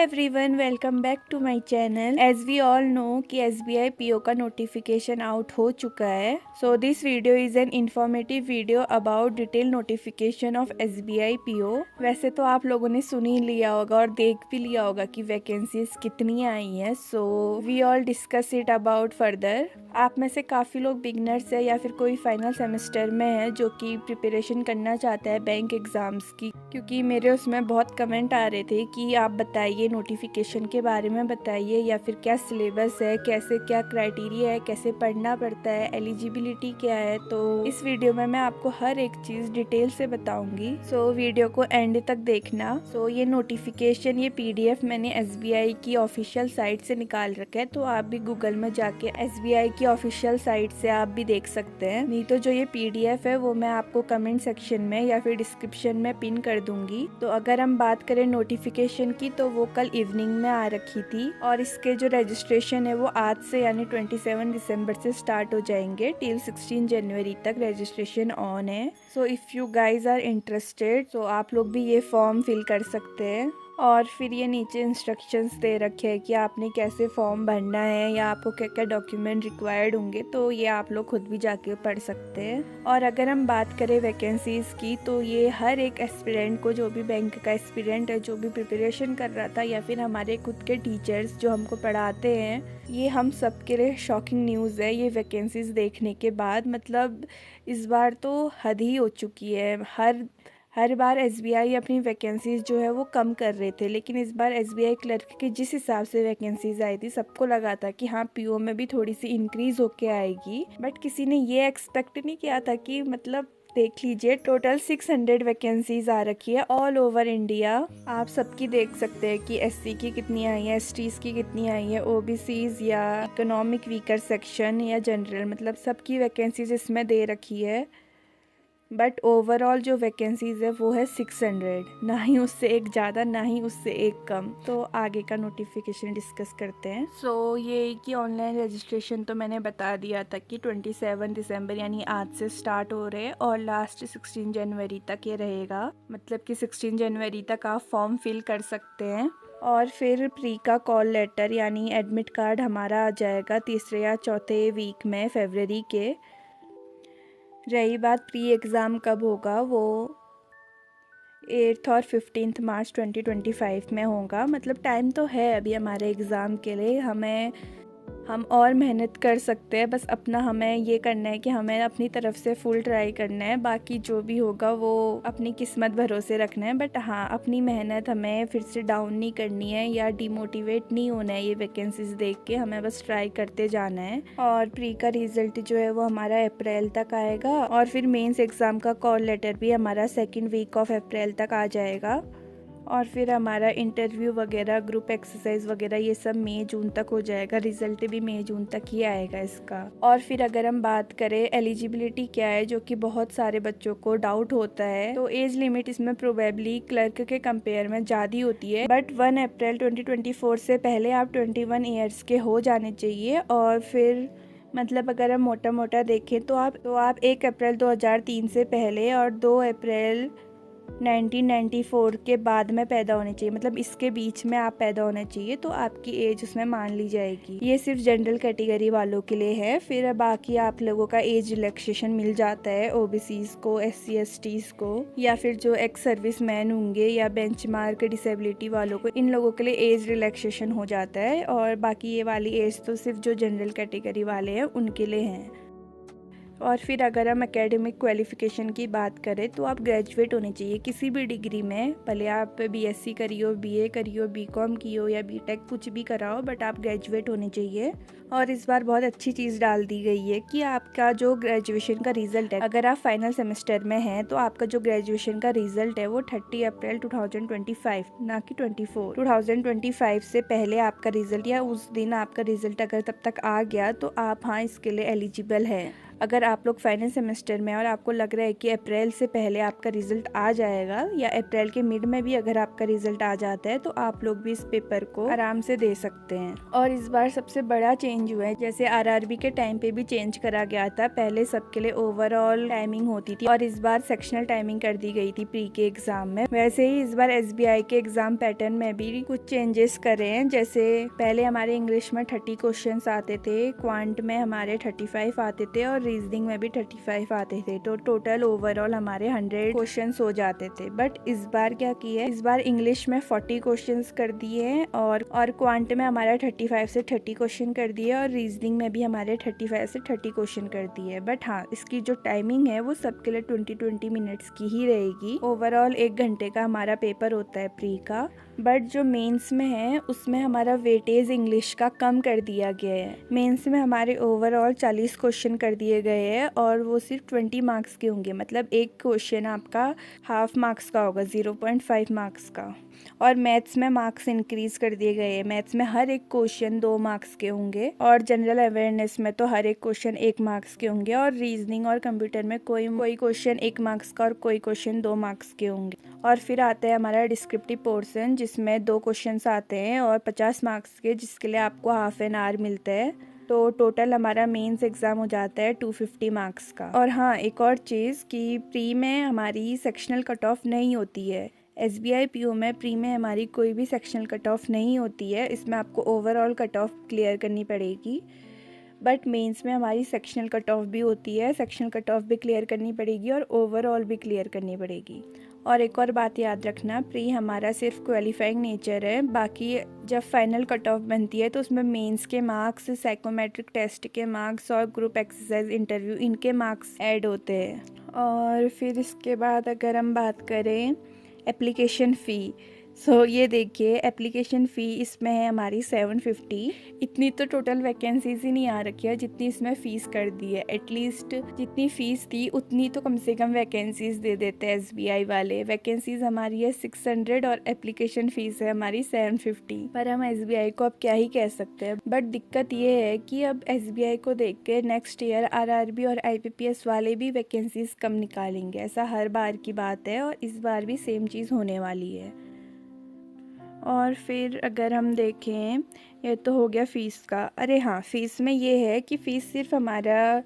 Everyone, welcome back to my channel. As we all know कि SBI PO का notification out हो चुका है। So this video is an informative video about detail notification of SBI PO. वैसे तो आप लोगों ने सुन ही लिया होगा और देख भी लिया होगा कि वैकेंसीज कितनी आई हैं। So we all discuss it about further. आप में से काफ़ी लोग बिगनर्स है या फिर कोई फाइनल सेमेस्टर में है जो कि प्रिपरेशन करना चाहता है बैंक एग्ज़ाम्स की, क्योंकि मेरे उसमें बहुत कमेंट आ रहे थे कि आप बताइए नोटिफिकेशन के बारे में बताइए, या फिर क्या सिलेबस है, कैसे क्या क्राइटेरिया है, कैसे पढ़ना पड़ता है, एलिजिबिलिटी क्या है। तो इस वीडियो में मैं आपको हर एक चीज़ डिटेल से बताऊंगी। सो वीडियो को एंड तक देखना। सो ये नोटिफिकेशन, ये पीडीएफ मैंने एसबीआई की ऑफिशियल साइट से निकाल रखा है, तो आप भी गूगल में जाके एसबीआई की ऑफिशियल साइट से आप भी देख सकते हैं। नहीं तो जो ये पीडीएफ है वो मैं आपको कमेंट सेक्शन में या फिर डिस्क्रिप्शन में पिन कर दूंगी। तो अगर हम बात करें नोटिफिकेशन की, तो वो कल इवनिंग में आ रखी थी और इसके जो रजिस्ट्रेशन है वो आज से यानी 27 दिसंबर से स्टार्ट हो जाएंगे टिल 16 जनवरी तक रजिस्ट्रेशन ऑन है। So if you guys are interested तो आप लोग भी ये फॉर्म फिल कर सकते हैं। और फिर ये नीचे इंस्ट्रक्शंस दे रखे हैं कि आपने कैसे फॉर्म भरना है या आपको क्या क्या डॉक्यूमेंट रिक्वायर्ड होंगे, तो ये आप लोग खुद भी जाके पढ़ सकते हैं। और अगर हम बात करें वैकेंसीज़ की, तो ये हर एक एस्पिरेंट को, जो भी बैंक का एस्पिरेंट है, जो भी प्रिपरेशन कर रहा था, या फिर हमारे खुद के टीचर्स जो हमको पढ़ाते हैं, ये हम सब के लिए शॉकिंग न्यूज़ है ये वैकेंसीज़ देखने के बाद। मतलब इस बार तो हद ही हो चुकी है। हर बार एसबीआई अपनी वैकेंसीज जो है वो कम कर रहे थे, लेकिन इस बार एसबीआई क्लर्क के जिस हिसाब से वैकेंसीज आई थी, सबको लगा था कि हाँ पीओ में भी थोड़ी सी इंक्रीज होके आएगी। बट किसी ने ये एक्सपेक्ट नहीं किया था कि मतलब देख लीजिए, टोटल 600 वैकेंसीज आ रखी है ऑल ओवर इंडिया। आप सबकी देख सकते हैं कि एससी की कितनी आई है, एसटीज की कितनी आई है, ओबीसीज या इकोनॉमिक वीकर सेक्शन या जनरल, मतलब सबकी वैकेंसीज इसमें दे रखी है। बट ओवरऑल जो वैकेंसीज है वो है 600, ना ही उससे एक ज़्यादा ना ही उससे एक कम। तो आगे का नोटिफिकेशन डिस्कस करते हैं। सो ये कि ऑनलाइन रजिस्ट्रेशन तो मैंने बता दिया था कि 27 दिसंबर यानी आज से स्टार्ट हो रहे हैं और लास्ट 16 जनवरी तक ये रहेगा। मतलब कि 16 जनवरी तक आप फॉर्म फिल कर सकते हैं। और फिर प्री का कॉल लेटर यानी एडमिट कार्ड हमारा आ जाएगा तीसरे या चौथे वीक में फरवरी के। रही बात प्री एग्ज़ाम कब होगा, वो 8 और 15 मार्च 2025 में होगा। मतलब टाइम तो है अभी हमारे एग्ज़ाम के लिए। हम और मेहनत कर सकते हैं, बस अपना हमें ये करना है कि हमें अपनी तरफ से फुल ट्राई करना है। बाकी जो भी होगा वो अपनी किस्मत भरोसे रखना है। बट हाँ, अपनी मेहनत हमें फिर से डाउन नहीं करनी है या डिमोटिवेट नहीं होना है। ये वैकेंसीज देख के हमें बस ट्राई करते जाना है। और प्री का रिजल्ट जो है वो हमारा अप्रैल तक आएगा और फिर मेंस एग्ज़ाम का कॉल लेटर भी हमारा 2nd वीक ऑफ अप्रैल तक आ जाएगा। और फिर हमारा इंटरव्यू वगैरह, ग्रुप एक्सरसाइज वगैरह, ये सब मई जून तक हो जाएगा। रिजल्ट भी मई जून तक ही आएगा इसका। और फिर अगर हम बात करें एलिजिबिलिटी क्या है, जो कि बहुत सारे बच्चों को डाउट होता है, तो एज लिमिट इसमें प्रोबेबली क्लर्क के कंपेयर में ज़्यादा होती है। बट 1 अप्रैल 2024 से पहले आप 21 ईयर्स के हो जाने चाहिए। और फिर मतलब अगर हम मोटा मोटा देखें तो आप 1 अप्रैल 2003 से पहले और 2 अप्रैल 1994 के बाद में पैदा होने चाहिए। मतलब इसके बीच में आप पैदा होना चाहिए, तो आपकी एज उसमें मान ली जाएगी। ये सिर्फ जनरल कैटेगरी वालों के लिए है। फिर बाकी आप लोगों का एज रिलैक्सेशन मिल जाता है, ओबीसीज को, एससी एसटीज को, या फिर जो एक्स सर्विस मैन होंगे या बेंचमार्क डिसेबिलिटी वालों को, इन लोगों के लिए एज रिलैक्सेशन हो जाता है। और बाकी ये वाली एज तो सिर्फ जो जनरल कैटेगरी वाले हैं उनके लिए हैं। और फिर अगर हम एकेडमिक क्वालिफिकेशन की बात करें तो आप ग्रेजुएट होने चाहिए किसी भी डिग्री में, भले आप बीएससी करियो, बीए करियो, बीकॉम कियो या बीटेक कुछ भी कराओ, बट आप ग्रेजुएट होने चाहिए। और इस बार बहुत अच्छी चीज़ डाल दी गई है कि आपका जो ग्रेजुएशन का रिजल्ट है, अगर आप फाइनल सेमेस्टर में हैं तो आपका जो ग्रेजुएशन का रिजल्ट है वो 30 अप्रैल 2025 ना कि 2025 से पहले आपका रिजल्ट या उस दिन आपका रिजल्ट अगर तब तक आ गया तो आप हाँ इसके लिए एलिजिबल है। अगर आप लोग फाइनल सेमेस्टर में और आपको लग रहा है कि अप्रैल से पहले आपका रिजल्ट आ जाएगा या अप्रैल के मिड में भी अगर आपका रिजल्ट आ जाता है तो आप लोग भी इस पेपर को आराम से दे सकते हैं। और इस बार सबसे बड़ा चेंज हुआ है, जैसे आरआरबी के टाइम पे भी चेंज करा गया था, पहले सबके लिए ओवरऑल टाइमिंग होती थी और इस बार सेक्शनल टाइमिंग कर दी गई थी प्री के एग्जाम में। वैसे ही इस बार एसबीआई के एग्जाम पैटर्न में भी कुछ चेंजेस करे हैं। जैसे पहले हमारे इंग्लिश में 30 क्वेश्चंस आते थे, क्वांट में हमारे 35 आते थे और रीजनिंग में भी 35 आते थे, तो टोटल ओवरऑल हमारे 100 क्वेश्चंस हो जाते थे। बट इस बार क्या किया है, इस बार इंग्लिश में 40 क्वेश्चंस कर दिए हैं और क्वांट में हमारा 35 से 30 क्वेश्चन कर दिए और रीजनिंग में भी हमारे 35 से 30 क्वेश्चन कर दिए। बट हाँ, इसकी जो टाइमिंग है वो सबके लिए 20 मिनट्स की ही रहेगी। ओवरऑल 1 घंटे का हमारा पेपर होता है प्री का। बट जो मेंस में है उसमें हमारा वेटेज इंग्लिश का कम कर दिया गया है। मेंस में हमारे ओवरऑल 40 क्वेश्चन कर दिए गए हैं और वो सिर्फ 20 मार्क्स के होंगे, मतलब एक क्वेश्चन आपका हाफ मार्क्स का होगा, 0.5 मार्क्स का। और मैथ्स में मार्क्स इंक्रीज कर दिए गए हैं। मैथ्स में हर एक क्वेश्चन 2 मार्क्स के होंगे और जनरल अवेयरनेस में तो हर एक क्वेश्चन 1 मार्क्स के होंगे और रीजनिंग और कंप्यूटर में कोई क्वेश्चन 1 मार्क्स का और कोई क्वेश्चन 2 मार्क्स के होंगे। और फिर आता है हमारा डिस्क्रिप्टिव पोर्शन, जिसमें 2 क्वेश्चंस आते हैं और 50 मार्क्स के, जिसके लिए आपको हाफ एन आवर मिलता है। तो टोटल हमारा मेंस एग्ज़ाम हो जाता है 250 मार्क्स का। और हाँ, एक और चीज़ कि प्री में हमारी सेक्शनल कट ऑफ नहीं होती है। एसबीआई पीओ में प्री में हमारी कोई भी सेक्शनल कट ऑफ नहीं होती है, इसमें आपको ओवरऑल कट ऑफ क्लियर करनी पड़ेगी। बट मेंस में हमारी सेक्शनल कट ऑफ भी होती है, सेक्शनल कट ऑफ भी क्लियर करनी पड़ेगी और ओवरऑल भी क्लियर करनी पड़ेगी। और एक और बात याद रखना, प्री हमारा सिर्फ क्वालिफाइंग नेचर है, बाकी जब फाइनल कट ऑफ बनती है तो उसमें मेंस के मार्क्स, साइकोमेट्रिक टेस्ट के मार्क्स और ग्रुप एक्सरसाइज इंटरव्यू इनके मार्क्स ऐड होते हैं। और फिर इसके बाद अगर हम बात करें एप्लीकेशन फ़ी, ये देखिए एप्लीकेशन फ़ी इसमें है हमारी 750। इतनी तो टोटल वैकेंसीज ही नहीं आ रखी है जितनी इसमें फ़ीस कर दी है। एटलीस्ट जितनी फ़ीस थी उतनी तो कम से कम वैकेंसीज दे देते हैं एसबीआई वाले। वैकेंसीज हमारी है 600 और एप्लीकेशन फ़ीस है हमारी 750। पर हम एसबीआई को अब क्या ही कह सकते हैं। बट दिक्कत ये है कि अब एसबीआई को देख के नेक्स्ट ईयर आरआरबी और आईपीपीएस वाले भी वैकेंसीज कम निकालेंगे। ऐसा हर बार की बात है और इस बार भी सेम चीज़ होने वाली है। और फिर अगर हम देखें, ये तो हो गया फ़ीस का। अरे हाँ, फ़ीस में ये है कि फ़ीस सिर्फ हमारा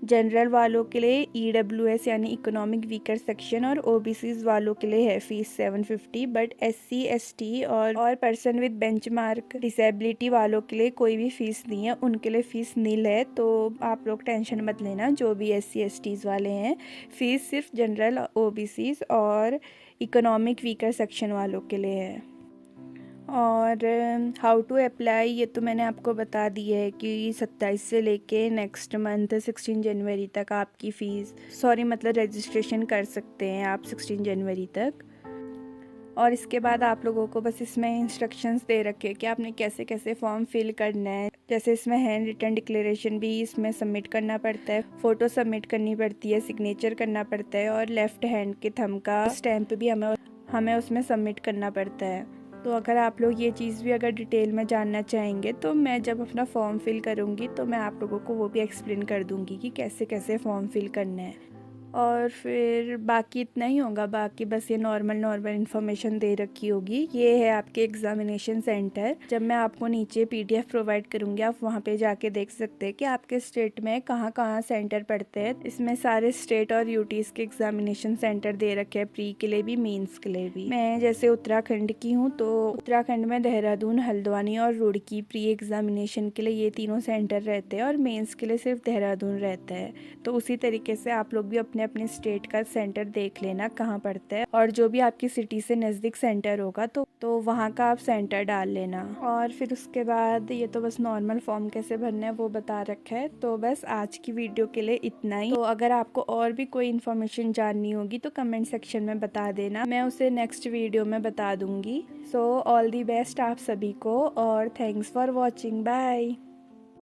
जनरल वालों के लिए ईडब्ल्यूएस यानी इकोनॉमिक वीकर सेक्शन और ओबीसीज वालों के लिए है फ़ीस 750। बट एससी एसटी और पर्सन विद बेंचमार्क डिसेबिलिटी वालों के लिए कोई भी फ़ीस नहीं है, उनके लिए फ़ीस नील है। तो आप लोग टेंशन मत लेना, जो भी एससी एसटीज़ वाले हैं। फ़ीस सिर्फ जनरल, ओबीसीज और इकोनॉमिक वीकर सेक्शन वालों के लिए है। और हाउ टू अप्लाई ये तो मैंने आपको बता दिया है कि 27 से लेके नेक्स्ट मंथ 16 जनवरी तक आपकी फ़ीस मतलब रजिस्ट्रेशन कर सकते हैं आप 16 जनवरी तक। और इसके बाद आप लोगों को बस इसमें इंस्ट्रक्शंस दे रखे कि आपने कैसे कैसे फॉर्म फिल करना है। जैसे इसमें हैंड रिटन डिक्लेरेशन भी इसमें सबमिट करना पड़ता है, फ़ोटो सबमिट करनी पड़ती है, सिग्नेचर करना पड़ता है और लेफ़्ट हैंड के थंब का स्टैम्प भी हमें उसमें सबमिट करना पड़ता है। तो अगर आप लोग ये चीज़ भी अगर डिटेल में जानना चाहेंगे तो मैं जब अपना फॉर्म फिल करूँगी तो मैं आप लोगों को वो भी एक्सप्लेन कर दूँगी कि कैसे कैसे फॉर्म फिल करना है। और फिर बाकी इतना ही होगा, बाकी बस ये नॉर्मल इन्फॉर्मेशन दे रखी होगी। ये है आपके एग्जामिनेशन सेंटर। जब मैं आपको नीचे पीडीएफ प्रोवाइड करूँगी आप वहाँ पे जाके देख सकते हैं कि आपके स्टेट में कहाँ कहाँ सेंटर पड़ते हैं। इसमें सारे स्टेट और यूटीज़ के एग्जामिनेशन सेंटर दे रखे हैं, प्री के लिए भी मेंस के लिए भी। मैं जैसे उत्तराखंड की हूँ तो उत्तराखंड में देहरादून, हल्द्वानी और रुड़की प्री एग्जामिनेशन के लिए ये तीनों सेंटर रहते हैं और मेंस के लिए सिर्फ देहरादून रहता है। तो उसी तरीके से आप लोग भी अपने अपने स्टेट का सेंटर देख लेना कहाँ पड़ता है और जो भी आपकी सिटी से नज़दीक सेंटर होगा तो वहाँ का आप सेंटर डाल लेना। और फिर उसके बाद ये तो बस नॉर्मल फॉर्म कैसे भरना है वो बता रखा है। तो बस आज की वीडियो के लिए इतना ही। तो अगर आपको और भी कोई इन्फॉर्मेशन जाननी होगी तो कमेंट सेक्शन में बता देना, मैं उसे नेक्स्ट वीडियो में बता दूंगी। सो ऑल दी बेस्ट आप सभी को और थैंक्स फॉर वॉचिंग। बाय।